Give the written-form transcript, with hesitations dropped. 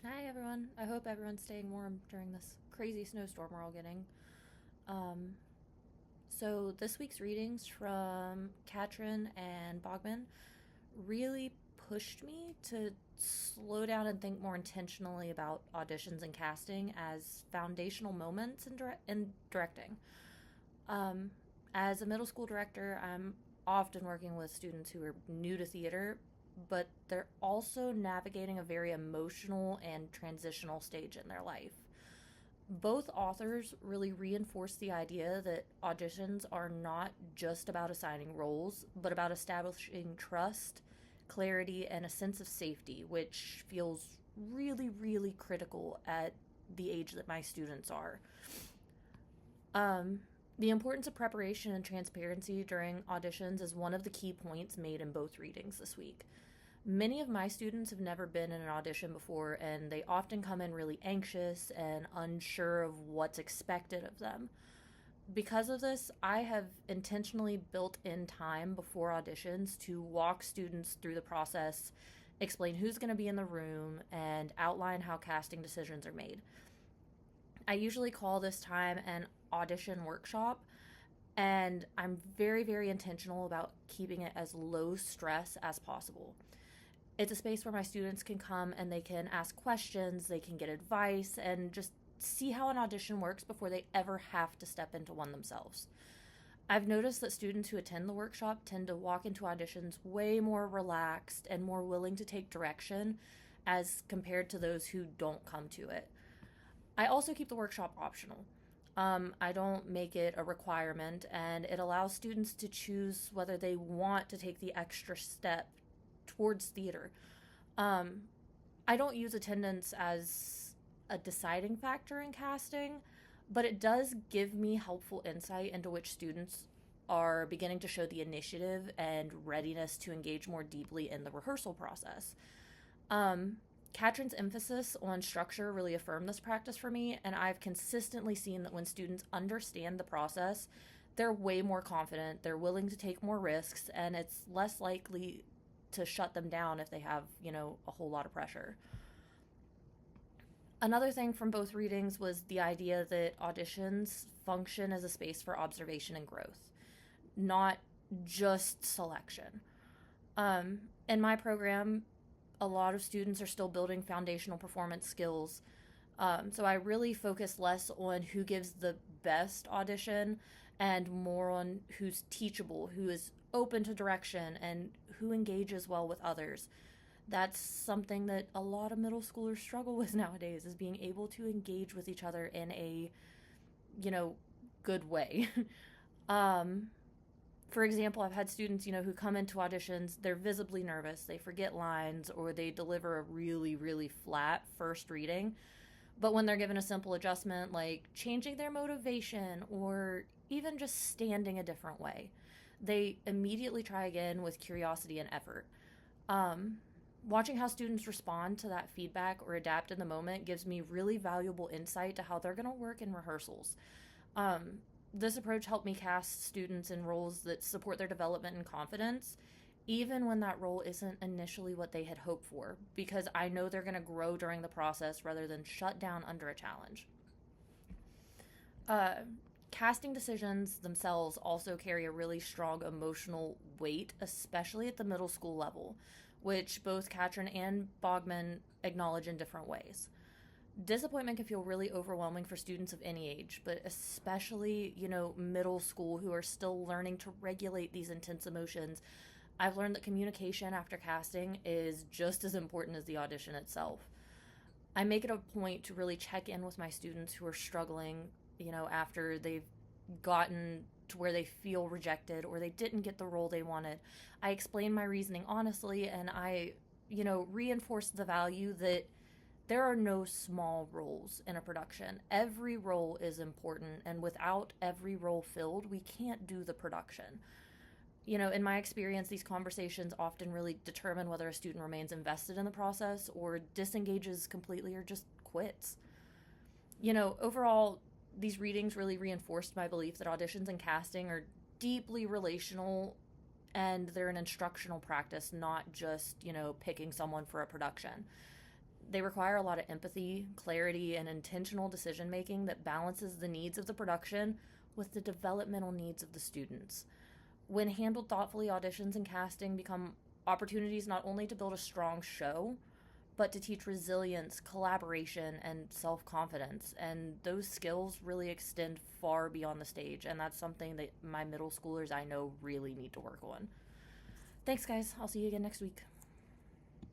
Hi everyone. I hope everyone's staying warm during this crazy snowstorm we're all getting. Um, so this week's readings from Katrin and Bogman really pushed me to slow down and think more intentionally about auditions and casting as foundational moments in directing. Um, as a middle school director, I'm often working with students who are new to theater, but they're also navigating a very emotional and transitional stage in their life. Both authors really reinforce the idea that auditions are not just about assigning roles, but about establishing trust, clarity, and a sense of safety, which feels really, really critical at the age that my students are. Um, the importance of preparation and transparency during auditions is one of the key points made in both readings this week. Many of my students have never been in an audition before, and they often come in really anxious and unsure of what's expected of them. Because of this, I have intentionally built in time before auditions to walk students through the process, explain who's going to be in the room, and outline how casting decisions are made. I usually call this time an audition workshop, and I'm very, very intentional about keeping it as low stress as possible. It's a space where my students can come and they can ask questions, they can get advice, and just see how an audition works before they ever have to step into one themselves. I've noticed that students who attend the workshop tend to walk into auditions way more relaxed and more willing to take direction as compared to those who don't come to it. I also keep the workshop optional. I don't make it a requirement, and it allows students to choose whether they want to take the extra step towards theater. Um, I don't use attendance as a deciding factor in casting, but it does give me helpful insight into which students are beginning to show the initiative and readiness to engage more deeply in the rehearsal process. Um, Katrin's emphasis on structure really affirmed this practice for me, and I've consistently seen that when students understand the process, they're way more confident, they're willing to take more risks, and it's less likely to shut them down if they have, a whole lot of pressure. Another thing from both readings was the idea that auditions function as a space for observation and growth, not just selection. In my program, a lot of students are still building foundational performance skills. So I really focus less on who gives the best audition and more on who's teachable, who is open to direction, and who engages well with others. That's something that a lot of middle schoolers struggle with nowadays, is being able to engage with each other in a, you know, good way. um, for example, I've had students, who come into auditions, they're visibly nervous, they forget lines, or they deliver a really, really flat first reading. But when they're given a simple adjustment like changing their motivation or even just standing a different way, they immediately try again with curiosity and effort. Um, Watching how students respond to that feedback or adapt in the moment gives me really valuable insight to how they're going to work in rehearsals. Um, this approach helped me cast students in roles that support their development and confidence, even when that role isn't initially what they had hoped for, because I know they're going to grow during the process rather than shut down under a challenge. Uh, Casting decisions themselves also carry a really strong emotional weight, especially at the middle school level, which both Katrin and Bogman acknowledge in different ways. Disappointment can feel really overwhelming for students of any age, but especially, middle school who are still learning to regulate these intense emotions. I've learned that communication after casting is just as important as the audition itself. I make it a point to really check in with my students who are struggling, after they've gotten to where they feel rejected or they didn't get the role they wanted. I explain my reasoning honestly, and I, reinforce the value that there are no small roles in a production. Every role is important, and without every role filled, we can't do the production. In my experience, these conversations often really determine whether a student remains invested in the process or disengages completely or just quits. Overall, these readings really reinforced my belief that auditions and casting are deeply relational, and they're an instructional practice, not just, picking someone for a production. They require a lot of empathy, clarity, and intentional decision making that balances the needs of the production with the developmental needs of the students. When handled thoughtfully, auditions and casting become opportunities not only to build a strong show, but to teach resilience, collaboration, and self confidence. And those skills really extend far beyond the stage. And that's something that my middle schoolers I know really need to work on. Thanks, guys. I'll see you again next week.